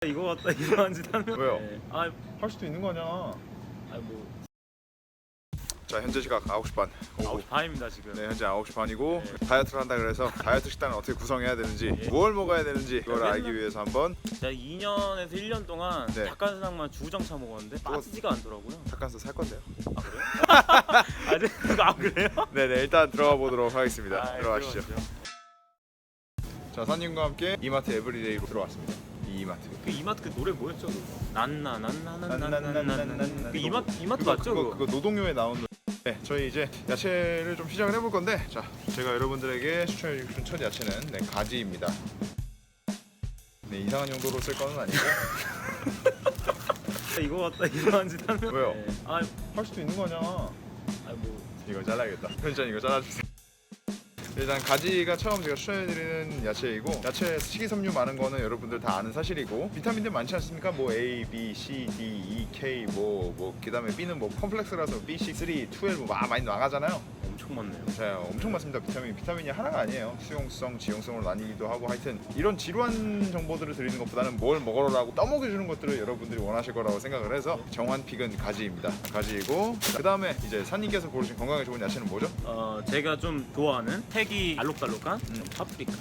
이거 같다 이상한 짓 하면. 왜요? 네. 할 수도 있는 거냐? 뭐 자, 현재 시각 9시 반. 9시 반입니다 지금. 네, 현재 9시 반이고 네. 다이어트를 한다 그래서 다이어트 식단을 어떻게 구성해야 되는지, 뭘 먹어야 되는지 그걸 알기 위해서 한번 제가 2년에서 1년 동안 네. 닭가슴살만 주구장창 먹었는데 빠지지가 않더라고요. 닭가슴살 살 건데요. 아 그래요? 그래요? 네네, 일단 들어가 보도록 하겠습니다. 들어가시죠. 들어가시죠. 자, 사님과 함께 이마트 에브리데이로 들어왔습니다. 이 이마트. 그 이마트 그 노래 뭐였죠? 난난난난난난난. 그 이마트 그거, 맞죠? 그거 노동요에 나온 노래. 네, 저희 이제 야채를 좀 시작을 해볼 건데, 자, 제가 여러분들에게 추천해주신 첫 야채는 가지입니다. 네, 이상한 용도로 쓸 거는 아니고. 이거 같다 이상한 짓 하면. 왜요? 네. 할 수도 있는 거냐? 뭐 이거 잘라야겠다. 편집장 이거 잘라주세요. 일단 가지가 처음 제가 추천해드리는 야채이고, 야채 식이섬유 많은 거는 여러분들 다 아는 사실이고, 비타민들 많지 않습니까? 뭐 A, B, C, D, E, K 그다음에 B는 뭐 컴플렉스라서 B6, 3, 12 많이 나가잖아요. 엄청 많네요. 자, 엄청 많습니다. 비타민이 하나가 아니에요. 수용성, 지용성으로 나뉘기도 하고, 하여튼 이런 지루한 정보들을 드리는 것보다는 뭘 먹어라고 떠먹여주는 것들을 여러분들이 원하실 거라고 생각을 해서 정한 픽은 가지입니다. 가지이고, 그 다음에 이제 사님께서 고르신 건강에 좋은 야채는 뭐죠? 제가 좀 좋아하는 색이 알록달록한 파프리카.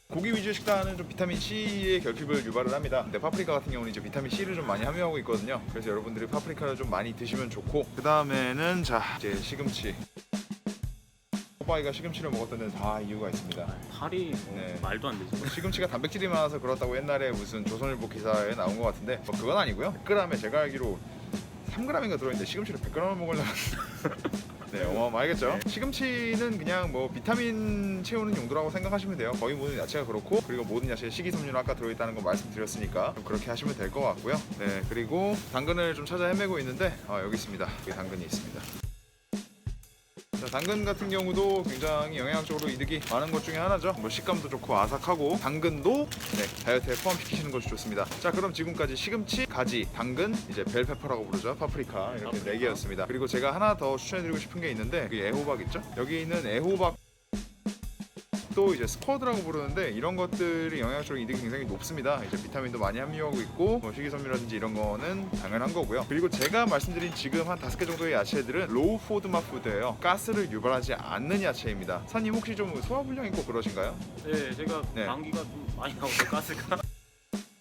고기 위주의 식단은 좀 비타민 C의 결핍을 유발을 합니다. 근데 파프리카 같은 경우는 이제 비타민 C를 좀 많이 함유하고 있거든요. 그래서 여러분들이 파프리카를 좀 많이 드시면 좋고, 그 다음에는 자, 이제 시금치. 호빠이가 시금치를 먹었던 데는 다 이유가 있습니다. 살이 네. 말도 안 되죠. 시금치가 단백질이 많아서 그렇다고 옛날에 무슨 조선일보 기사에 나온 것 같은데, 뭐 그건 아니고요. 100g에 제가 알기로 3g인가 들어있는데 시금치를 100g을 먹으려면 네, 어마어마하겠죠. 네. 시금치는 그냥 뭐 비타민 채우는 용도라고 생각하시면 돼요. 거의 모든 야채가 그렇고, 그리고 모든 야채에 식이섬유는 아까 들어있다는 거 말씀드렸으니까 좀 그렇게 하시면 될 것 같고요. 네, 그리고 당근을 좀 찾아 헤매고 있는데 여기 있습니다. 여기 당근이 있습니다. 자, 당근 같은 경우도 굉장히 영양적으로 이득이 많은 것 중에 하나죠. 뭐 식감도 좋고 아삭하고, 당근도 다이어트에 포함시키시는 것이 좋습니다. 자, 그럼 지금까지 시금치, 가지, 당근, 이제 벨페퍼라고 부르죠. 파프리카, 이렇게 4개였습니다. 그리고 제가 하나 더 추천해드리고 싶은 게 있는데, 그 애호박 있죠? 여기 있는 애호박 또 이제 스쿼드라고 부르는데, 이런 것들이 영양적으로 이득이 굉장히 높습니다. 이제 비타민도 많이 함유하고 있고, 뭐 식이섬유라든지 이런 거는 당연한 거고요. 그리고 제가 말씀드린 지금 한 5개 정도의 야채들은 로우 포드마 푸드예요. 가스를 유발하지 않는 야채입니다. 사님 혹시 좀 소화불량 있고 그러신가요? 네, 제가 감기가 좀 많이 나오고 가스가.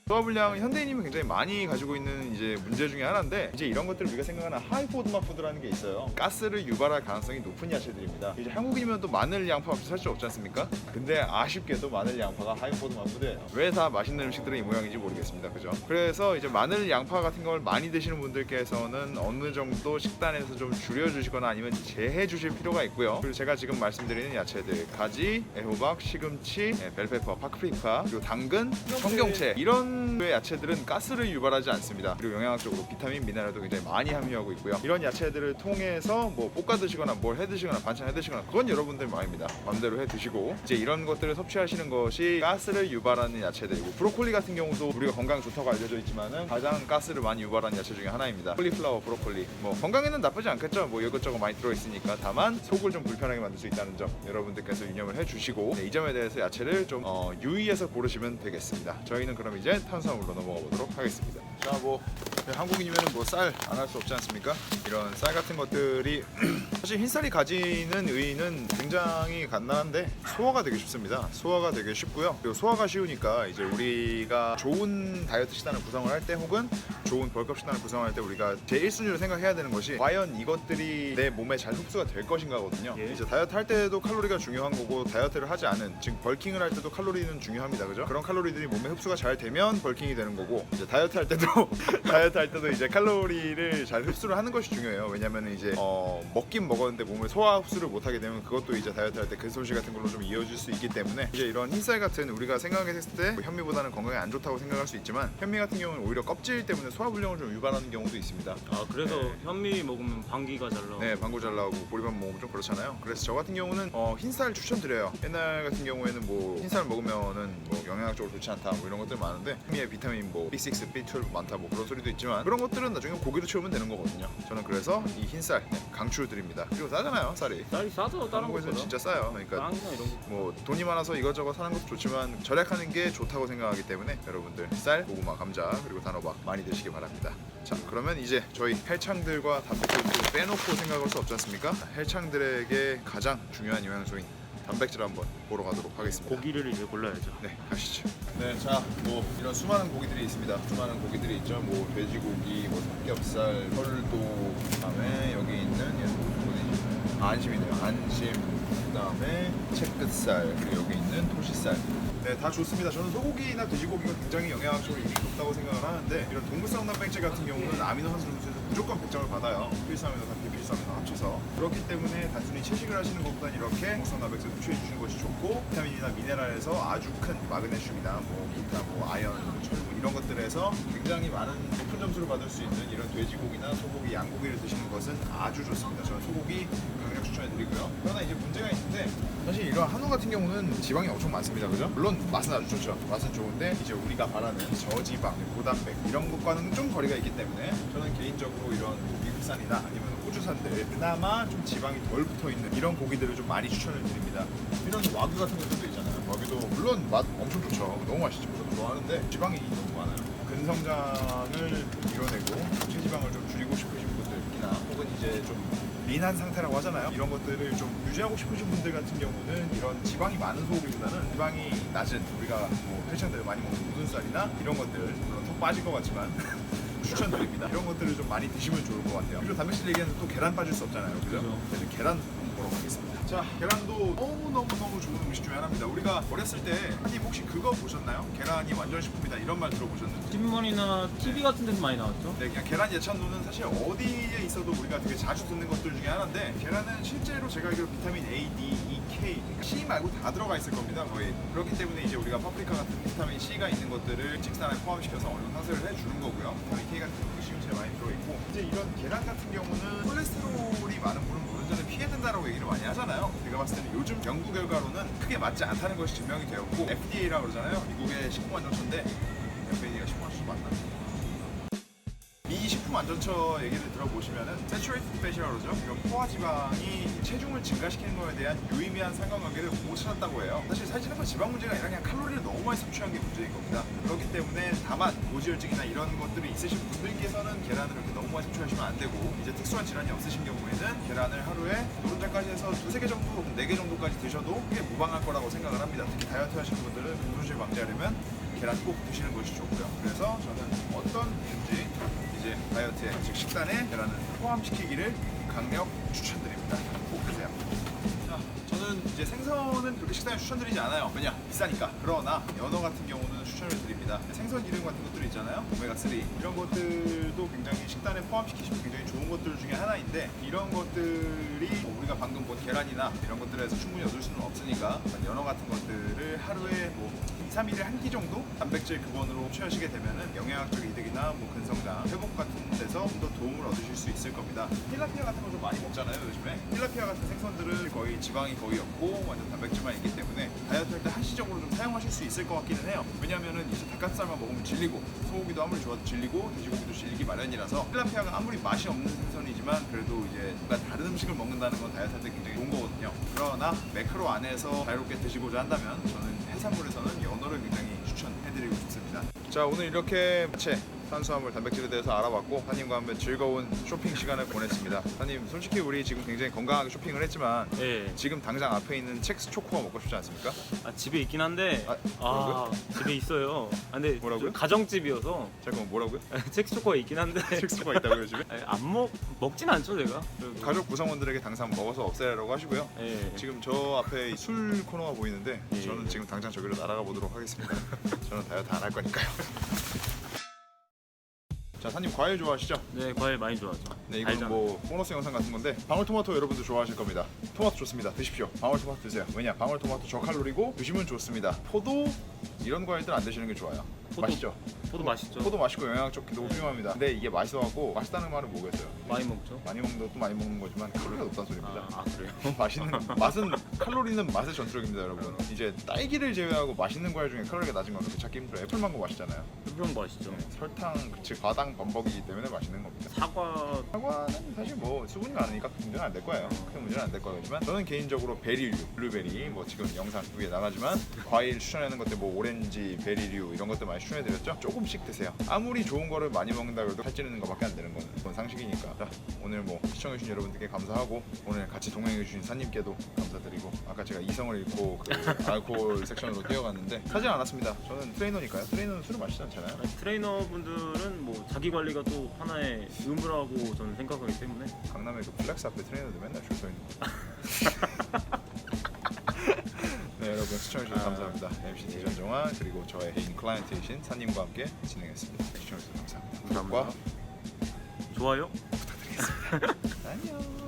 소화불량 현대인이면 굉장히 많이 가지고 있는 이제 문제 중에 하나인데, 이제 이런 것들을 우리가 생각하는 하이포드마 푸드라는 게 있어요. 가스를 유발할 가능성이 높은 야채들입니다. 이제 한국이면 또 마늘, 양파 없이 살 수 없지 않습니까? 근데 아쉽게도 마늘, 양파가 하이포드마 푸드예요. 왜 다 맛있는 음식들은 이 모양인지 모르겠습니다. 그죠? 그래서 이제 마늘, 양파 같은 걸 많이 드시는 분들께서는 어느 정도 식단에서 좀 줄여주시거나 아니면 제해 주실 필요가 있고요. 그리고 제가 지금 말씀드리는 야채들, 가지, 애호박, 시금치, 벨페퍼, 파프리카, 그리고 당근, 청경채, 이런 야채들은 가스를 유발하지 않습니다. 그리고 영양학적으로 비타민, 미네랄도 굉장히 많이 함유하고 있고요. 이런 야채들을 통해서 뭐 볶아 드시거나 뭘 해 드시거나 반찬 해 드시거나, 그건 여러분들 마음입니다. 마음대로 해 드시고, 이제 이런 것들을 섭취하시는 것이 가스를 유발하는 야채들이고, 브로콜리 같은 경우도 우리가 건강 좋다고 알려져 있지만은 가장 가스를 많이 유발하는 야채 중에 하나입니다. 콜리플라워, 브로콜리, 뭐 건강에는 나쁘지 않겠죠. 뭐 이것저것 많이 들어 있으니까. 다만 속을 좀 불편하게 만들 수 있다는 점 여러분들께서 유념을 해 주시고, 이 점에 대해서 야채를 좀 유의해서 고르시면 되겠습니다. 저희는 그럼 이제 탄수화물로 넘어가 보도록 하겠습니다. 자, 뭐 한국인이면 뭐 쌀 안 할 수 없지 않습니까? 이런 쌀 같은 것들이 사실 흰쌀이 가지는 의의는 굉장히 간단한데 소화가 되게 쉽습니다. 소화가 되게 쉽고요. 그리고 소화가 쉬우니까 이제 우리가 좋은 다이어트 식단을 구성을 할 때, 혹은 좋은 벌크업 식단을 구성할 때 우리가 제 1순위로 생각해야 되는 것이 과연 이것들이 내 몸에 잘 흡수가 될 것인가거든요. 이제 다이어트 할 때도 칼로리가 중요한 거고, 다이어트를 하지 않은, 즉 벌킹을 할 때도 칼로리는 중요합니다. 그죠? 그런 칼로리들이 몸에 흡수가 잘 되면 벌킹이 되는 거고, 이제 다이어트 할 때도 이제 칼로리를 잘 흡수를 하는 것이 중요해요. 왜냐면 이제 먹긴 먹었는데 몸을 소화 흡수를 못하게 되면 그것도 이제 다이어트 할 때 근손실 같은 걸로 좀 이어질 수 있기 때문에, 이제 이런 흰쌀 같은, 우리가 생각했을 때 현미보다는 건강에 안 좋다고 생각할 수 있지만, 현미 같은 경우는 오히려 껍질 때문에 소화불량을 좀 유발하는 경우도 있습니다. 그래서 현미 먹으면 방귀가 잘 나오고. 네, 방구 잘 나오고 보리밥 먹으면 좀 그렇잖아요. 그래서 저 같은 경우는 흰쌀 추천드려요. 옛날 같은 경우에는 뭐 흰쌀 먹으면은 뭐 영양학적으로 좋지 않다 뭐 이런 것들 많은데, 의 비타민 뭐 B6, B12 많다 뭐 그런 소리도 있지만 그런 것들은 나중에 고기로 채우면 되는 거거든요. 저는 그래서 이 흰쌀 강추드립니다. 그리고 싸잖아요, 쌀이. 쌀이 싸죠. 다른 한국에서는 거보다. 진짜 싸요. 그러니까 빵이나 이런 거. 뭐 돈이 많아서 이것저것 사는 것도 좋지만 절약하는 게 좋다고 생각하기 때문에 여러분들 쌀, 고구마, 감자 그리고 단호박 많이 드시기 바랍니다. 자, 그러면 이제 저희 헬창들과 단백질을 빼놓고 생각할 수 없지 않습니까? 헬창들에게 가장 중요한 영양소인 단백질 한번 보러 가도록 하겠습니다. 고기를 이제 골라야죠. 네, 가시죠. 네, 자, 뭐 이런 수많은 고기들이 있습니다. 수많은 고기들이 있죠. 뭐 돼지고기, 뭐 삼겹살, 털도, 그다음에 여기 있는 얘는 안심이네요. 안심, 그다음에 채끝살, 그리고 여기 있는 토시살. 네, 다 좋습니다. 저는 소고기나 돼지고기가 굉장히 영양학적으로 이익이 높다고 생각을 하는데 이런 동물성 단백질 같은 경우는 아미노아시드 점수에서 무조건 100점을 받아요. 필수아미노, 비필수아미노 합쳐서. 그렇기 때문에 단순히 채식을 하시는 것보다는 이렇게 동물성 단백질 섭취해 주시는 것이 좋고 비타민이나 미네랄에서 아주 큰 마그네슘이나 뭐 기타 뭐 아연, 뭐 철분 이런 것들에서 굉장히 많은 높은 점수를 받을 수 있는 이런 돼지고기나 소고기, 양고기를 드시는 것은 아주 좋습니다. 저는 소고기 강력 추천해드리고요. 그러나 이제 문제가 있는데 사실 이런 한우 같은 경우는 지방이 엄청 많습니다. 그죠? 물론 맛은 아주 좋죠. 맛은 좋은데 이제 우리가 바라는 저지방, 고단백 이런 것과는 좀 거리가 있기 때문에 저는 개인적으로 이런 미국산이나 아니면 호주산들 그나마 좀 지방이 덜 붙어있는 이런 고기들을 좀 많이 추천을 드립니다. 이런 와규 같은 것들도 있잖아요. 와규도 물론 맛 엄청 좋죠. 너무 맛있죠. 저도 좋아하는데 지방이 너무 많아요. 근성장을 이뤄내고 체지방을 좀 줄이고 싶으신 분들이나 혹은 이제 좀 린한 상태라고 하잖아요. 이런 것들을 좀 유지하고 싶으신 분들 같은 경우는 이런 지방이 많은 소고기보다는 지방이 낮은 우리가 뭐 회창들 많이 먹는 우둔살이나 이런 것들 물론 턱 빠질 것 같지만 추천드립니다. 이런 것들을 좀 많이 드시면 좋을 것 같아요. 그리고 단백질 얘기하는 또 계란 빠질 수 없잖아요. 그죠? 그죠. 그래서 계란 보러 가겠습니다. 자, 계란도 너무너무 좋은 음식 중에 하나입니다. 우리가 어렸을 때 한님 혹시 그거 보셨나요? 계란이 완전 식품이다 이런 말 들어보셨는지? TV만이나 TV 같은 데서 많이 나왔죠. 네, 그냥 계란 예찬도는 사실 어디에 있어도 우리가 되게 자주 듣는 것들 중에 하나인데 계란은 실제로 제가 알기로 비타민 A, D, E, K, 그러니까 C 말고 다 들어가 있을 겁니다, 거의. 그렇기 때문에 이제 우리가 파프리카 같은 비타민 C가 있는 것들을 식단에 포함시켜서 어느 정도 상쇄를 해주는 거고요. 비타민 K 같은 경우는 식물체에 많이 들어있고 이제 이런 계란 같은 경우는 콜레스테롤이 많은 분은 노른자를 피해야 된다고 얘기를 많이 하잖아요. 제가 봤을 때는 요즘 연구 결과로는 크게 맞지 않다는 것이 증명이 되었고 FDA라고 그러잖아요. 미국의 식품안전처인데 FDA가 식품안전처 맞나? 이 식품안전처 얘기를 들어보시면은 saturated fat이라고 그러죠. 이런 포화지방이 체중을 증가시키는 것에 대한 유의미한 상관관계를 못 찾았다고 해요. 사실 살찌는 건 지방 문제가 아니라 그냥 칼로리를 너무 많이 섭취한 게 문제인 겁니다. 그렇기 때문에 다만 고지혈증이나 이런 것들이 있으신 분들께서는 계란을 이렇게 너무 많이 섭취하시면 안 되고 이제 특수한 질환이 없으신 경우에는 계란을 하루에 노른자까지 해서 2-3개 정도, 4개 정도까지 드셔도 크게 무방할 거라고 생각을 합니다. 특히 다이어트 하시는 분들은 근손실 방지하려면 계란 꼭 드시는 것이 좋고요. 그래서 저는 어떤 든지 이제 다이어트에 즉 식단에 계란을 포함시키기를 강력 추천드립니다. 꼭 드세요. 자, 저는 이제 생선은 그렇게 식단에 추천드리지 않아요. 왜냐? 비싸니까. 그러나 연어 같은 경우는 추천을 드립니다. 생선 기름 같은 것들 있잖아요. 오메가3 이런 것들도 굉장히 식단에 포함시키시면 굉장히 좋은 것들 중에 하나인데 이런 것들이 뭐 우리가 방금 본 계란이나 이런 것들에서 충분히 얻을 수는 없으니까 연어 같은 것들을 하루에 뭐 2-3일에 한 끼 정도 단백질 기본으로 취하시게 되면은 영양학적 이득이나 뭐 근성장, 회복 같은 데서 좀 더 도움을 얻으실 수 있을 겁니다. 틸라피아 같은 거 좀 많이 먹잖아요, 요즘에. 틸라피아 같은 생선들은 거의 지방이 거의 없고 완전 단백질만 있기 때문에 다이어트 할 때 한시적으로 좀 사용하실 수 있을 것 같기는 해요. 왜냐면은 이제 닭가슴살만 먹으면 질리고 소고기도 아무리 좋아도 질리고 돼지고기도 질리기 마련이라서 틸라피아가 아무리 맛이 없는 생선이지만 그래도 이제 뭔가 다른 음식을 먹는다는 건 다이어트 할 때 굉장히 좋은 거거든요. 그러나 매크로 안에서 자유롭게 드시고자 한다면 저는 해산물에서는 연어를 굉장히 추천해드리고 싶습니다. 자, 오늘 이렇게 야채, 탄수화물, 단백질에 대해서 알아봤고 사님과 한번 즐거운 쇼핑 시간을 보냈습니다. 사님, 솔직히 우리 지금 굉장히 건강하게 쇼핑을 했지만 예. 지금 당장 앞에 있는 첵스 초코가 먹고 싶지 않습니까? 아, 집에 있긴 한데. 뭐라고요? 집에 있어요. 아, 근데 뭐라고요? 가정집이어서 잠깐만, 뭐라고요? 첵스 초코가 있긴 한데. 첵스 초코가 있다고요, 집에? 아니, 안 먹진 않죠, 제가. 그래도. 가족 구성원들에게 당장 먹어서 없애라고 하시고요. 예. 지금 저 앞에 이술 코너가 보이는데 예. 저는 지금 당장 저기로 날아가 보도록 하겠습니다. 저는 다이어트 안 할 거니까요. 자, 사님 과일 좋아하시죠? 네, 과일 많이 좋아하죠. 네, 이건 달잖아요. 뭐 보너스 영상 같은 건데 방울토마토 여러분들 좋아하실 겁니다. 토마토 좋습니다. 드십시오. 방울토마토 드세요. 왜냐? 방울토마토 저칼로리고 드시면 좋습니다. 포도 이런 과일들 안 드시는 게 좋아요. 맛있죠? 포도 맛있죠. 포도 맛있고 영양적 너무 네. 훌륭합니다. 근데 이게 맛있어갖고 맛있다는 말은 뭐겠어요? 많이 먹죠. 많이 먹는 것도 많이 먹는 거지만 칼로리가 높다는 소리입니다. 그래요? 맛있는 맛은 칼로리는 맛의 전투력입니다, 여러분. 이제 딸기를 제외하고 맛있는 과일 중에 칼로리가 낮은 건 그렇게 찾기 힘들어요. 애플망고 맛있잖아요. 흡연 맛있죠. 설탕, 즉 과당 범벅이기 때문에 맛있는 겁니다. 사과는 사실 뭐 수분이 많으니까 문제는 안 될 거예요. 큰 문제는 안 될 거지만 저는 개인적으로 베리류, 블루베리 뭐 지금 영상 위에 나가지만 과일 추천하는 것들 뭐 오렌지, 베리류 이런 것들 많이 추천해드렸죠. 조금씩 드세요. 아무리 좋은 거를 많이 먹는다 그래도 살찌는 것밖에 안 되는 거는 그건 상식이니까. 자, 오늘 뭐 시청해주신 여러분들께 감사하고 오늘 같이 동행해주신 사님께도 감사드리고 아까 제가 이성을 잃고 그 알코올 섹션으로 뛰어갔는데 사진 않았습니다. 저는 트레이너니까요. 트레이너는 술을 마시지 않잖아요. 트레이너분들은 뭐 자기 관리가 또 하나의 의무라고 저는 생각하기 때문에 강남에 그 플렉스 앞에 트레이너들 맨날 줄 서 있는 거. 네, 여러분 시청해주셔서 감사합니다. MC 대전정화 그리고 저의 해인 클라이언트이신 사님과 함께 진행했습니다. 시청해주셔서 감사합니다. 구독과 좋아요. 부탁드리겠습니다. 안녕.